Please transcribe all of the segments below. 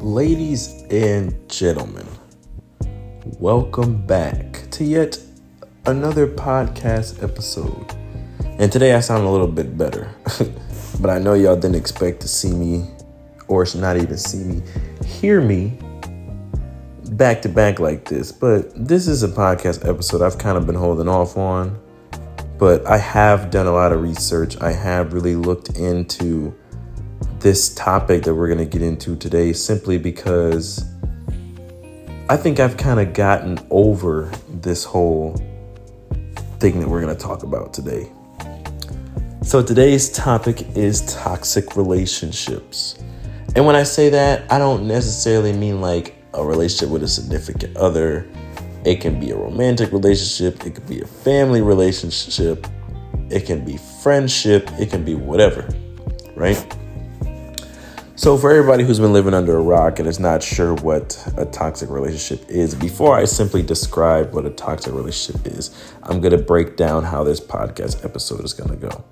Ladies and gentlemen, welcome back to yet another podcast episode. And today I sound a little bit better, but I know y'all didn't expect to see me, or not even see me, hear me back to back like this. But this is a podcast episode I've kind of been holding off on, but I have done a lot of research. I have really looked into this topic that we're going to get into today simply because I think I've kind of gotten over this whole thing that we're going to talk about today. So today's topic is toxic relationships. And when I say that, I don't necessarily mean like a relationship with a significant other. It can be a romantic relationship. It could be a family relationship. It can be friendship. It can be whatever, right? So for everybody who's been living under a rock and is not sure what a toxic relationship is, before I simply describe what a toxic relationship is, I'm going to break down how this podcast episode is going to go.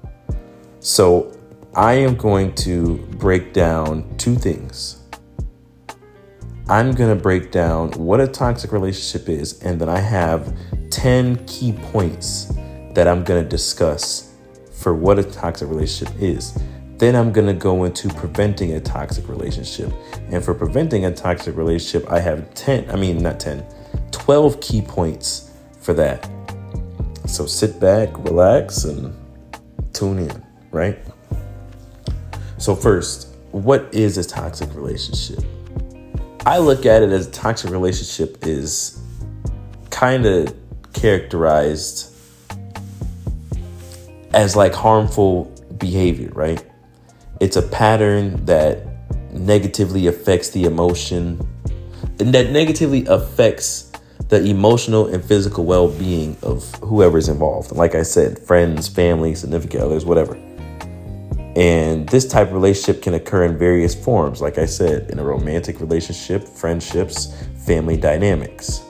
So I am going to break down two things. I'm going to break down what a toxic relationship is, and then I have 10 key points that I'm going to discuss for what a toxic relationship is. Then I'm going to go into preventing a toxic relationship. And for preventing a toxic relationship, I have 12 key points for that. So sit back, relax, and tune in, right? So first, what is a toxic relationship? I look at it as a toxic relationship is kind of characterized as like harmful behavior, right? It's a pattern that negatively affects the emotion, and that negatively affects the emotional and physical well-being of whoever's involved. Like I said, friends, family, significant others, whatever. And this type of relationship can occur in various forms. Like I said, in a romantic relationship, friendships, family dynamics.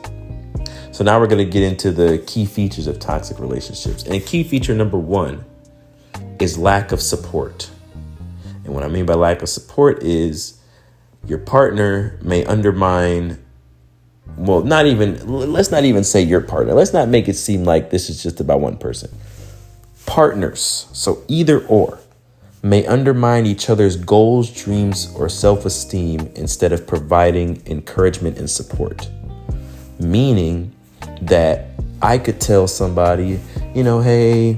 So now we're going to get into the key features of toxic relationships. And key feature number one is lack of support. And what I mean by lack of support is your partner may undermine, let's not even say your partner. Let's not make it seem like this is just about one person. Partners, so either or, may undermine each other's goals, dreams, or self-esteem instead of providing encouragement and support. Meaning that I could tell somebody, hey,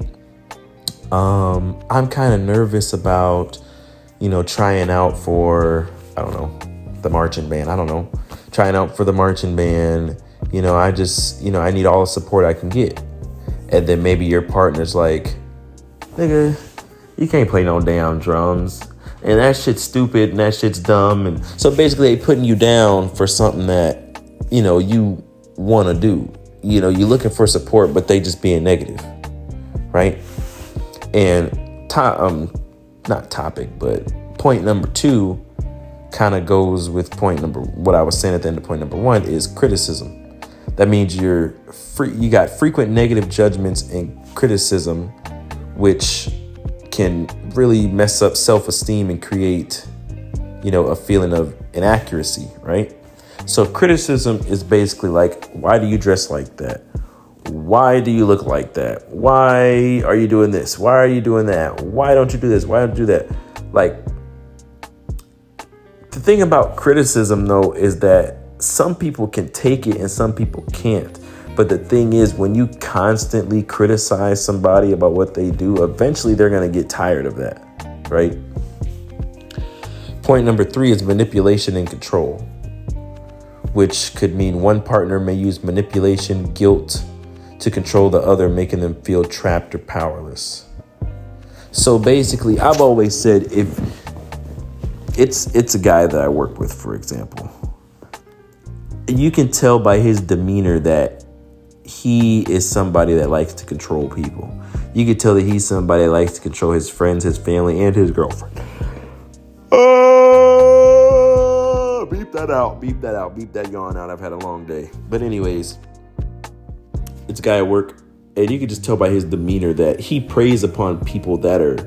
I'm kind of nervous about, trying out for, the marching band. Trying out for the marching band. I need all the support I can get. And then maybe your partner's like, nigga, you can't play no damn drums. And that shit's stupid and that shit's dumb. And so basically they putting you down for something that, you want to do. You're looking for support, but they just being negative. Right? And not topic, but point number two kind of goes with what I was saying at the end of point number one is criticism. That means you got frequent negative judgments and criticism, which can really mess up self-esteem and create, a feeling of inaccuracy, right? So criticism is basically like, why do you dress like that? Why do you look like that? Why are you doing this? Why are you doing that? Why don't you do this? Why don't you do that? Like, the thing about criticism, though, is that some people can take it and some people can't. But the thing is, when you constantly criticize somebody about what they do, eventually they're going to get tired of that, right? Point number three is manipulation and control, which could mean one partner may use manipulation, guilt, to control the other, making them feel trapped or powerless. So basically, I've always said, if it's a guy that I work with, for example, you can tell by his demeanor that he is somebody that likes to control people. You can tell that he's somebody that likes to control his friends, his family, and his girlfriend. Beep that out. Beep that yawn out. I've had a long day. But anyways, it's a guy at work, and you can just tell by his demeanor that he preys upon people that are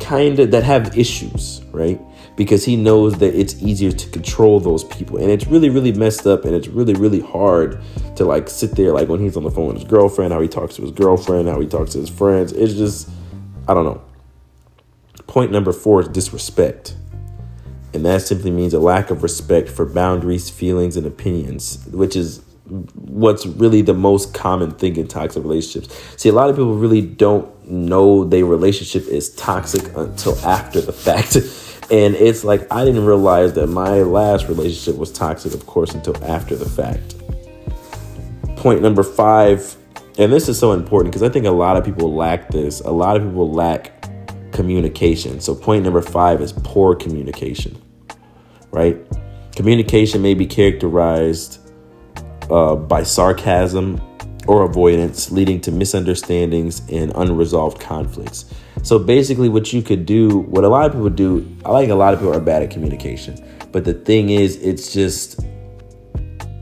that have issues, right? because he knows that it's easier to control those people. And it's really, really messed up. And it's really, really hard to like sit there, like when he's on the phone with his girlfriend, how he talks to his girlfriend, how he talks to his friends. It's just, I don't know. Point number 4 is disrespect. And that simply means a lack of respect for boundaries, feelings, and opinions, which is what's really the most common thing in toxic relationships. See, a lot of people really don't know their relationship is toxic until after the fact. And it's like, I didn't realize that my last relationship was toxic, of course, until after the fact. Point number 5, and this is so important because I think a lot of people lack this. A lot of people lack communication. So point number 5 is poor communication, right? Communication may be characterized by sarcasm or avoidance, leading to misunderstandings and unresolved conflicts. So basically what you could do, what a lot of people do, a lot of people are bad at communication. But the thing is, it's just,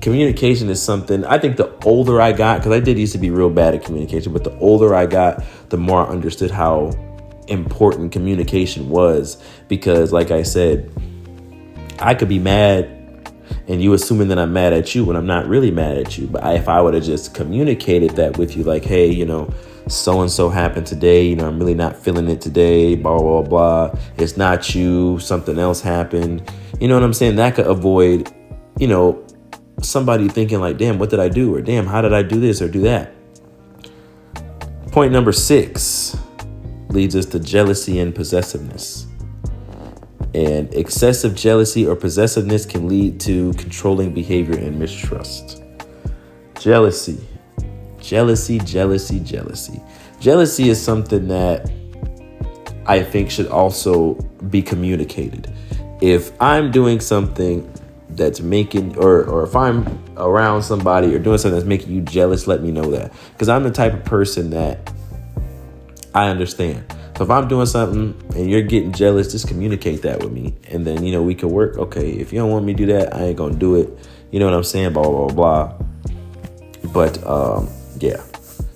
communication is something, I think the older I got, because I did used to be real bad at communication, but the older I got, the more I understood how important communication was. Because like I said, I could be mad and you assuming that I'm mad at you when I'm not really mad at you. But if I would have just communicated that with you, like, hey, so-and-so happened today, I'm really not feeling it today, blah, blah, blah. It's not you, something else happened. You know what I'm saying? That could avoid, somebody thinking like, damn, what did I do? Or damn, how did I do this or do that? Point number 6 leads us to jealousy and possessiveness. And excessive jealousy or possessiveness can lead to controlling behavior and mistrust. Jealousy. Jealousy is something that I think should also be communicated. If I'm doing something that's making, or if I'm around somebody or doing something that's making you jealous, let me know that. Because I'm the type of person that I understand. So if I'm doing something and you're getting jealous, just communicate that with me. And then, we can work. Okay, if you don't want me to do that, I ain't going to do it. You know what I'm saying? Blah, blah, blah. But, yeah.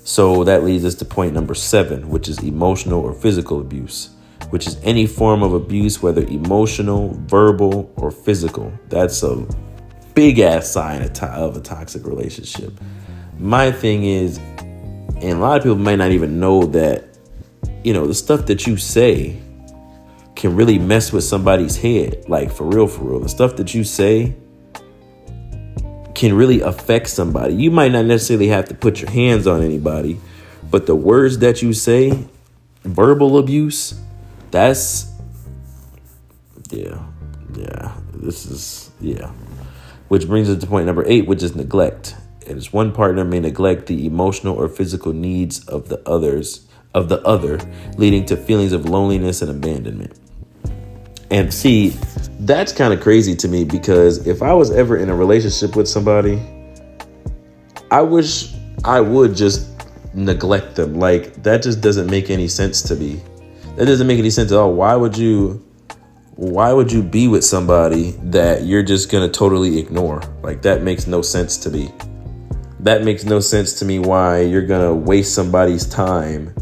So that leads us to point number 7, which is emotional or physical abuse, which is any form of abuse, whether emotional, verbal, or physical. That's a big ass sign of a toxic relationship. My thing is, and a lot of people might not even know that, the stuff that you say can really mess with somebody's head. Like, for real. The stuff that you say can really affect somebody. You might not necessarily have to put your hands on anybody, but the words that you say, verbal abuse, that's, Which brings us to point number 8, which is neglect. And it's one partner may neglect the emotional or physical needs of the other, leading to feelings of loneliness and abandonment. And see, that's kind of crazy to me, because if I was ever in a relationship with somebody, I wish I would just neglect them. Like, that just doesn't make any sense to me. That doesn't make any sense at all. Why would you be with somebody that you're just going to totally ignore? Like, that makes no sense to me. That makes no sense to me why you're going to waste somebody's time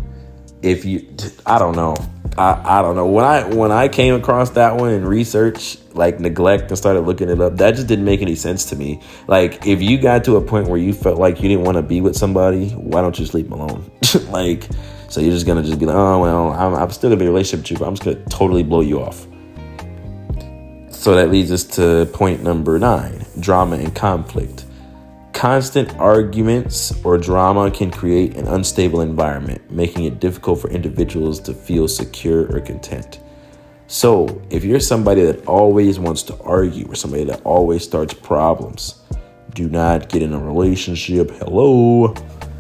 if you, I don't know. I don't know. When I came across that one in research, like neglect, and started looking it up, that just didn't make any sense to me. Like, if you got to a point where you felt like you didn't want to be with somebody, why don't you just leave them alone? Like, so you're just going to just be like, oh, well, I'm still going to be in a relationship with you, but I'm just going to totally blow you off. So that leads us to point number 9, drama and conflict. Constant arguments or drama can create an unstable environment, making it difficult for individuals to feel secure or content. So if you're somebody that always wants to argue, or somebody that always starts problems, do not get in a relationship. Hello.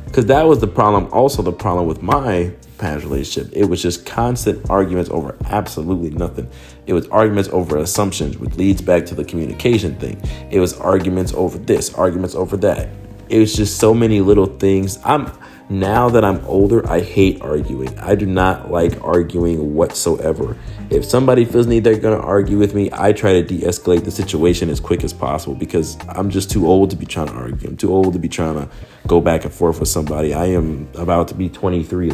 Because that was the problem. Also the problem with my past relationship. It was just constant arguments over absolutely nothing. It was arguments over assumptions, which leads back to the communication thing. It was arguments over this, arguments over that. It was just so many little things. Now that I'm older, I hate arguing. I do not like arguing whatsoever. If somebody feels need they're going to argue with me, I try to de-escalate the situation as quick as possible, because I'm just too old to be trying to argue. I'm too old to be trying to go back and forth with somebody. I am about to be 23.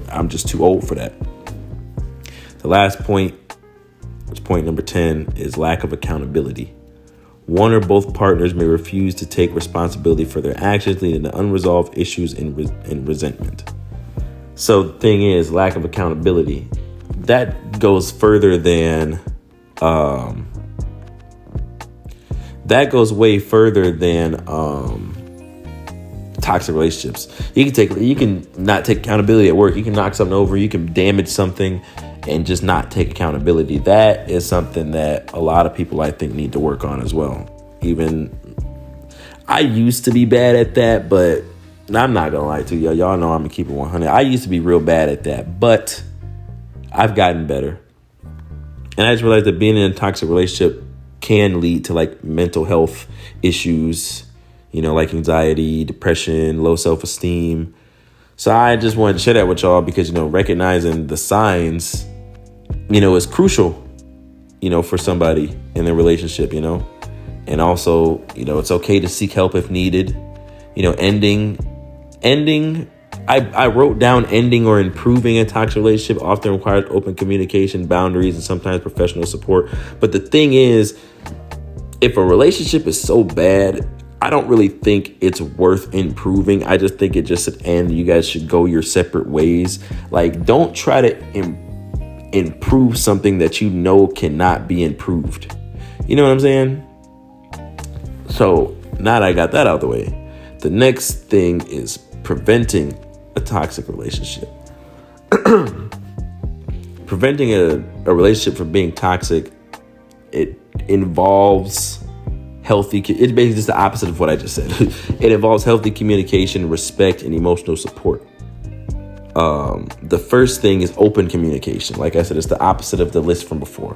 I'm just too old for that. The last point which point number 10 is lack of accountability. One or both partners may refuse to take responsibility for their actions, leading to unresolved issues and resentment. So the thing is, lack of accountability, that goes further than, way further than toxic relationships. You can not take accountability at work. You can knock something over. You can damage something and just not take accountability. That is something that a lot of people, I think, need to work on as well. Even I used to be bad at that, but I'm not gonna lie to y'all. Y'all know I'm gonna keep it 100. I used to be real bad at that, but I've gotten better. And I just realized that being in a toxic relationship can lead to like mental health issues, like anxiety, depression, low self-esteem. So I just wanted to share that with y'all because, recognizing the signs, is crucial, for somebody in their relationship, and also, it's okay to seek help if needed, ending. I wrote down ending or improving a toxic relationship often requires open communication, boundaries, and sometimes professional support. But the thing is, if a relationship is so bad, I don't really think it's worth improving. I just think it just should end. You guys should go your separate ways. Like, don't try to improve something that cannot be improved. You know what I'm saying? So now that I got that out of the way, the next thing is preventing a toxic relationship. Preventing a relationship from being toxic, it involves it's basically just the opposite of what I just said. It involves healthy communication, respect, and emotional support. The first thing is open communication. Like I said, it's the opposite of the list from before.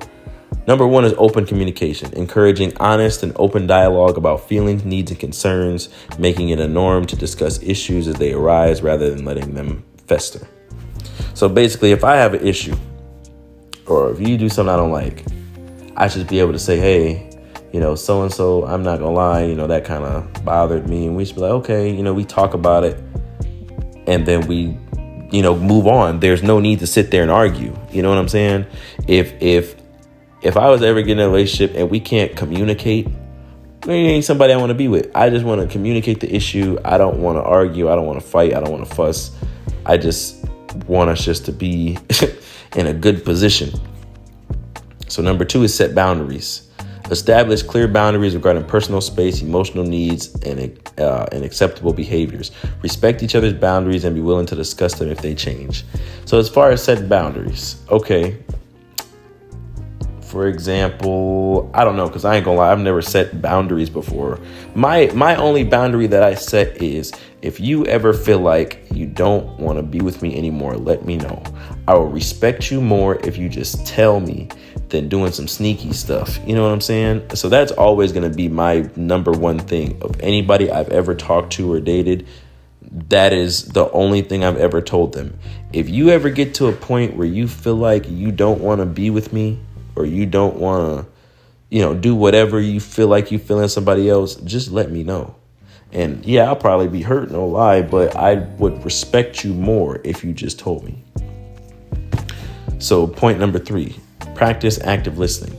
Number 1 is open communication, encouraging honest and open dialogue about feelings, needs, and concerns, making it a norm to discuss issues as they arise rather than letting them fester. So basically, if I have an issue or if you do something I don't like, I should be able to say, hey, so-and-so, I'm not gonna lie, that kind of bothered me. And we should be like, okay, we talk about it and then we, move on. There's no need to sit there and argue. You know what I'm saying? If I was ever getting in a relationship and we can't communicate, it ain't somebody I want to be with. I just want to communicate the issue. I don't want to argue. I don't want to fight. I don't want to fuss. I just want us just to be in a good position. So number 2 is set boundaries. Establish clear boundaries regarding personal space, emotional needs, and acceptable behaviors. Respect each other's boundaries and be willing to discuss them if they change. So as far as set boundaries, okay. For example, I don't know, because I ain't gonna lie, I've never set boundaries before. My only boundary that I set is if you ever feel like you don't want to be with me anymore, let me know. I will respect you more if you just tell me than doing some sneaky stuff. You know what I'm saying? So that's always going to be my number 1 thing of anybody I've ever talked to or dated. That is the only thing I've ever told them. If you ever get to a point where you feel like you don't want to be with me or you don't want to, do whatever you feel like you feel in somebody else, just let me know. And yeah, I'll probably be hurt, no lie, but I would respect you more if you just told me. So point number 3, practice active listening.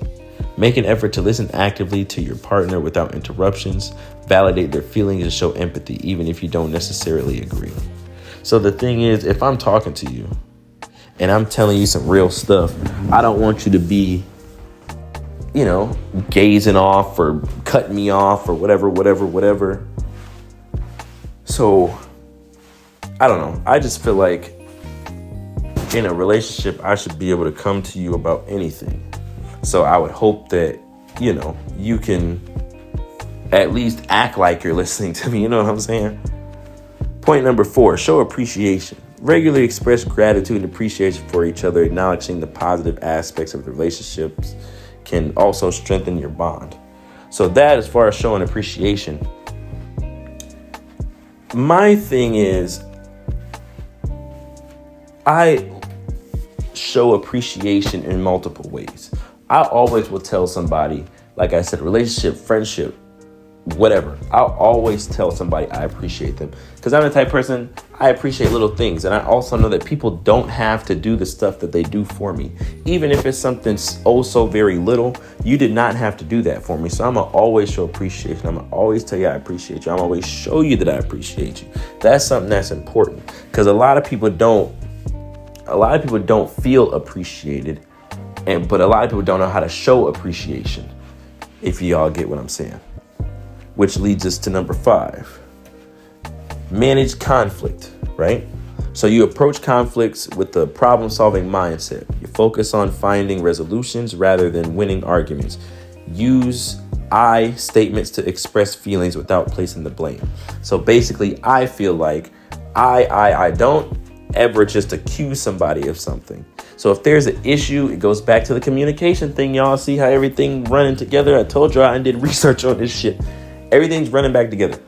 Make an effort to listen actively to your partner without interruptions, validate their feelings, and show empathy, even if you don't necessarily agree. So the thing is, if I'm talking to you and I'm telling you some real stuff, I don't want you to be, gazing off or cutting me off or whatever. So, I don't know. I just feel like in a relationship, I should be able to come to you about anything. So I would hope that, you can at least act like you're listening to me. You know what I'm saying? Point number 4, show appreciation. Regularly express gratitude and appreciation for each other. Acknowledging the positive aspects of the relationships can also strengthen your bond. So that, as far as showing appreciation, my thing is, I show appreciation in multiple ways. I always will tell somebody, like I said, relationship, friendship, whatever. I'll always tell somebody I appreciate them, because I'm the type of person, I appreciate little things. And I also know that people don't have to do the stuff that they do for me. Even if it's something oh so very little, you did not have to do that for me. So I'm going to always show appreciation. I'm going to always tell you I appreciate you. I'm always show you that I appreciate you. That's something that's important, because a lot of people don't feel appreciated, but a lot of people don't know how to show appreciation, if y'all get what I'm saying. Which leads us to number 5. Manage conflict, right? So you approach conflicts with a problem-solving mindset. You focus on finding resolutions rather than winning arguments. Use I statements to express feelings without placing the blame. So basically, I feel like I don't ever just accuse somebody of something. So if there's an issue, it goes back to the communication thing. Y'all see how everything running together? I told you I did research on this shit. Everything's running back together.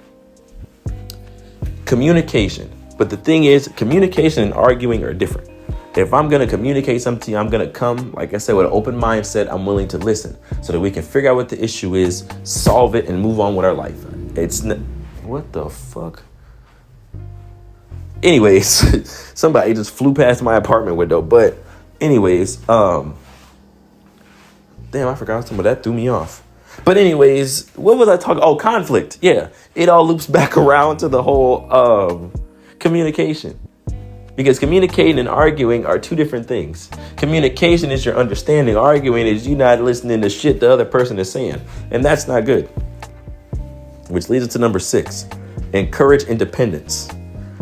Communication. But the thing is, communication and arguing are different. If I'm going to communicate something to you, I'm going to come, like I said, with an open mindset. I'm willing to listen so that we can figure out what the issue is, solve it, and move on with our life. What the fuck? Anyways, somebody just flew past my apartment window. But anyways, damn, I forgot some of that, threw me off. But anyways, what was I talking? Oh, conflict. Yeah, it all loops back around to the whole communication. Because communicating and arguing are two different things. Communication is your understanding. Arguing is you not listening to shit the other person is saying. And that's not good. Which leads us to number 6. Encourage independence.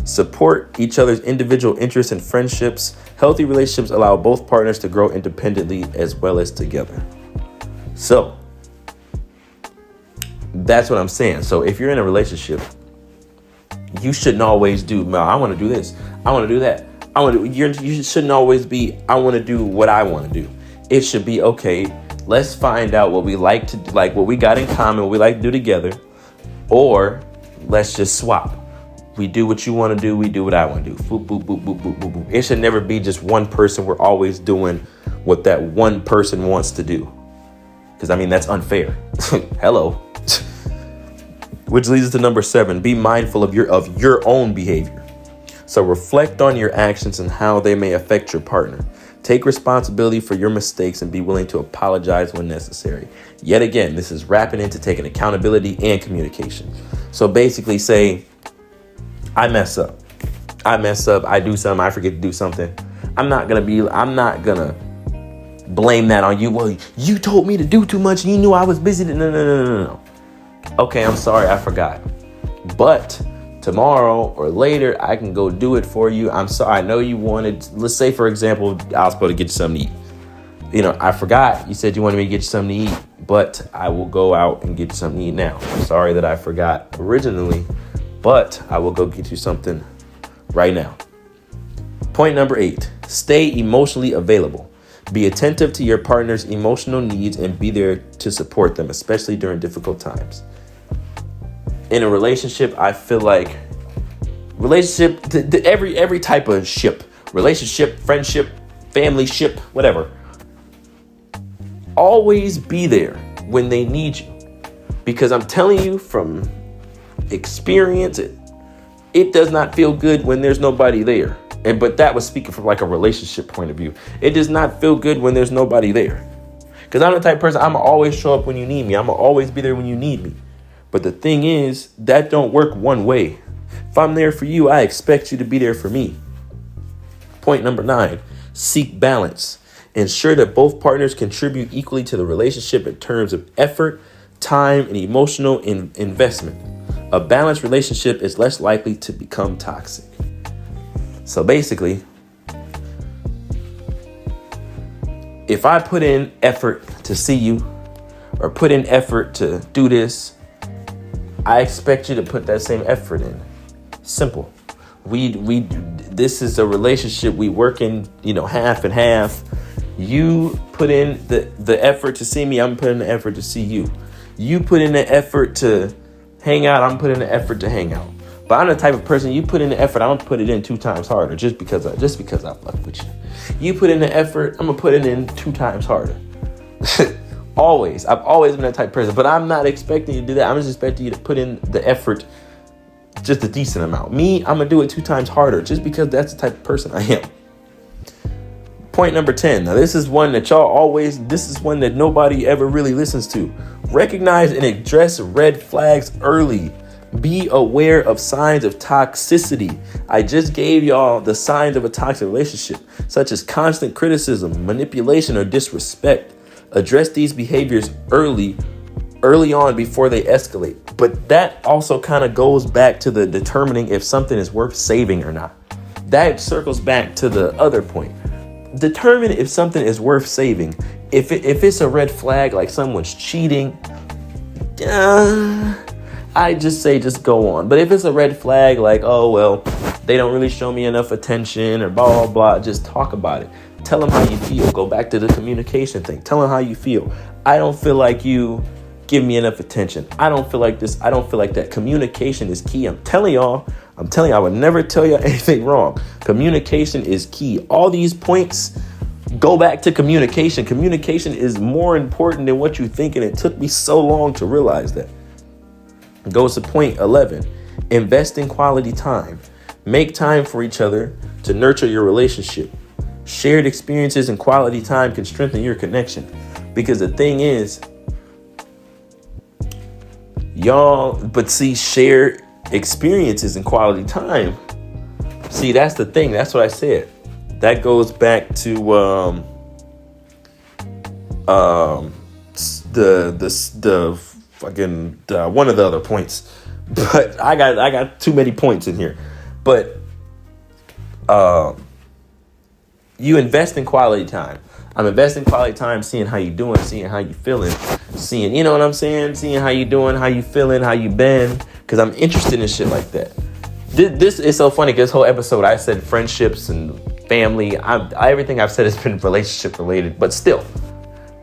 Support each other's individual interests and friendships. Healthy relationships allow both partners to grow independently as well as together. So that's what I'm saying. So if you're in a relationship, you shouldn't always do, I want to do this, I want to do that. You shouldn't always be, I want to do what I want to do. It should be, okay, let's find out what we like to, like what we got in common, what we like to do together, or let's just swap. We do what you want to do, we do what I want to do. Boop, boop, boop, boop, boop, boop, boop. It should never be just one person. We're always doing what that one person wants to do. Because, I mean, that's unfair. Hello. Which leads us to number 7. Be mindful of your own behavior. So reflect on your actions and how they may affect your partner. Take responsibility for your mistakes and be willing to apologize when necessary. Yet again, this is wrapping into taking accountability and communication. So basically say, I mess up, I do something, I forget to do something. I'm not going to blame that on you. Well, you told me to do too much and you knew I was busy. No. Okay, I'm sorry, I forgot. But tomorrow or later, I can go do it for you. I'm sorry, I know you wanted, let's say, for example, I was supposed to get you something to eat. I forgot. You said you wanted me to get you something to eat, but I will go out and get you something to eat now. I'm sorry that I forgot originally, but I will go get you something right now. Point number 8, stay emotionally available. Be attentive to your partner's emotional needs and be there to support them, especially during difficult times. In a relationship, I feel like every type of ship, relationship, friendship, family ship, whatever, always be there when they need you. Because I'm telling you from experience, it does not feel good when there's nobody there. But that was speaking from like a relationship point of view. It does not feel good when there's nobody there. Because I'm the type of person, I'm going to always show up when you need me. I'm going to always be there when you need me. But the thing is, that don't work one way. If I'm there for you, I expect you to be there for me. Point number 9, seek balance. Ensure that both partners contribute equally to the relationship in terms of effort, time, and emotional investment. A balanced relationship is less likely to become toxic. So basically, if I put in effort to see you or put in effort to do this, I expect you to put that same effort in. Simple. This is a relationship we work in, half and half. You put in the effort to see me, I'm putting the effort to see you. You put in the effort to hang out, I'm putting the effort to hang out. But I'm the type of person, you put in the effort, I'm gonna put it in 2 times harder just because I fuck with you. You put in the effort, I'm gonna put it in 2 times harder. Always. I've always been that type of person, but I'm not expecting you to do that. I'm just expecting you to put in the effort, just a decent amount. Me, I'm going to do it 2 times harder just because that's the type of person I am. Point number 10. Now, this is one that this is one that nobody ever really listens to. Recognize and address red flags early. Be aware of signs of toxicity. I just gave y'all the signs of a toxic relationship, such as constant criticism, manipulation, or disrespect. Address these behaviors early on before they escalate. But that also kind of goes back to the determining if something is worth saving or not. That circles back to the other point. Determine if something is worth saving. If it's a red flag, like someone's cheating, I just say just go on. But if it's a red flag, like, oh, well, they don't really show me enough attention or blah, blah, blah, just talk about it. Tell them how you feel. Go back to the communication thing. Tell them how you feel. I don't feel like you give me enough attention. I don't feel like this. I don't feel like that. Communication is key. I'm telling y'all, I would never tell you anything wrong. Communication is key. All these points go back to communication. Communication is more important than what you think, and it took me so long to realize that. Goes to point 11. Invest in quality time. Make time for each other to nurture your relationship. Shared experiences and quality time can strengthen your connection. Because the thing is, shared experiences and quality time. See, that's the thing. That's what I said. That goes back to the fucking one of the other points. But I got too many points in here. But you invest in quality time. I'm investing quality time, seeing how you doing, seeing how you feeling, seeing, you know what I'm saying? Seeing how you doing, how you feeling, how you been. Because I'm interested in shit like that. This is so funny because this whole episode I said friendships and family. Everything I've said has been relationship related, but still.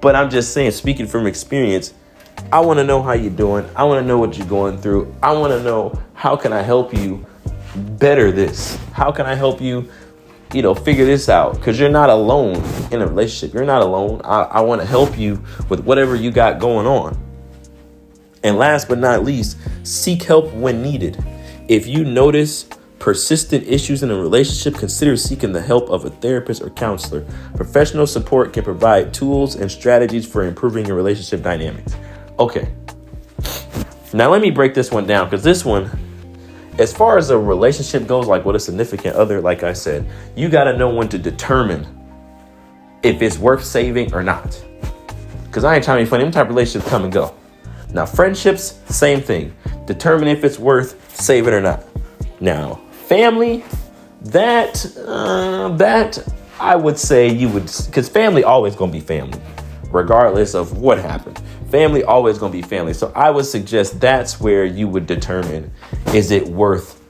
But I'm just saying, speaking from experience, I want to know how you're doing. I want to know what you're going through. I want to know, how can I help you better this? How can I help you, figure this out? Because you're not alone in a relationship. You're not alone. I want to help you with whatever you got going on. And last but not least, seek help when needed. If you notice persistent issues in a relationship, consider seeking the help of a therapist or counselor. Professional support can provide tools and strategies for improving your relationship dynamics. Okay. Now let me break this one down, because this one, as far as a relationship goes, like with a significant other, like I said, you got to know when to determine if it's worth saving or not. Because I ain't trying to be funny. Them type of relationships come and go. Now, friendships, same thing. Determine if it's worth saving or not. Now, family, that I would say you would, because family always going to be family, regardless of what happened. Family always going to be family. So I would suggest that's where you would determine, is it worth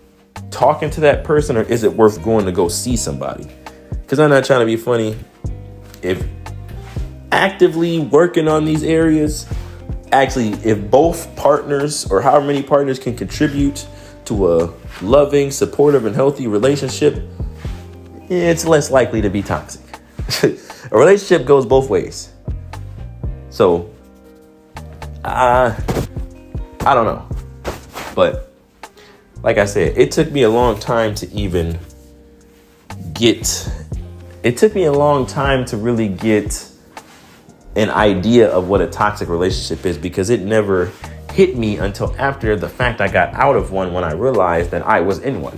talking to that person or is it worth going to go see somebody? Because I'm not trying to be funny. If actively working on these areas, actually, if both partners or however many partners can contribute to a loving, supportive, and healthy relationship, it's less likely to be toxic. A relationship goes both ways. So, I don't know. But like I said, it took me a long time to really get an idea of what a toxic relationship is, because it never hit me until after the fact I got out of one, when I realized that I was in one.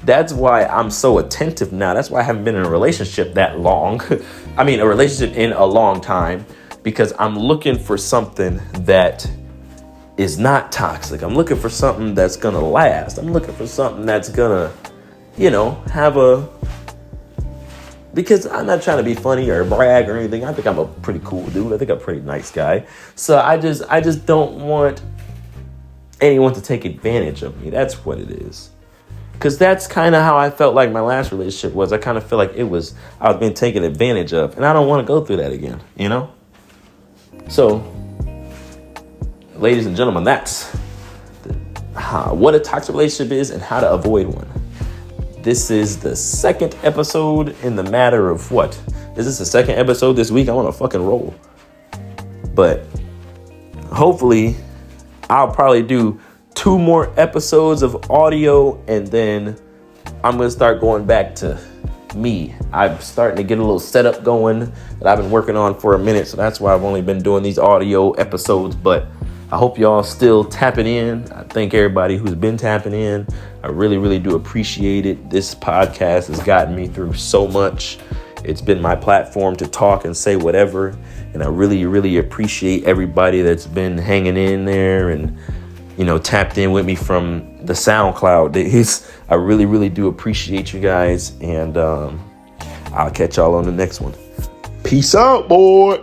That's why I'm so attentive now. That's why I haven't been in a relationship that long. I mean, a relationship in a long time, because I'm looking for something that is not toxic. I'm looking for something that's going to last. I'm looking for something that's going to, have a... Because I'm not trying to be funny or brag or anything. I think I'm a pretty cool dude. I think I'm a pretty nice guy. So I just don't want anyone to take advantage of me. That's what it is. Because that's kind of how I felt like my last relationship was. I kind of feel like I was being taken advantage of. And I don't want to go through that again, So, ladies and gentlemen, that's what a toxic relationship is and how to avoid one. This is the second episode in the matter of what? Is this the second episode this week? I want to fucking roll. But hopefully I'll probably do 2 more episodes of audio, and then I'm going to start going back to me. I'm starting to get a little setup going that I've been working on for a minute. So that's why I've only been doing these audio episodes. But I hope y'all still tapping in. I thank everybody who's been tapping in. I really, really do appreciate it. This podcast has gotten me through so much. It's been my platform to talk and say whatever. And I really, really appreciate everybody that's been hanging in there and, tapped in with me from the SoundCloud days. I really, really do appreciate you guys. And I'll catch y'all on the next one. Peace out, boy.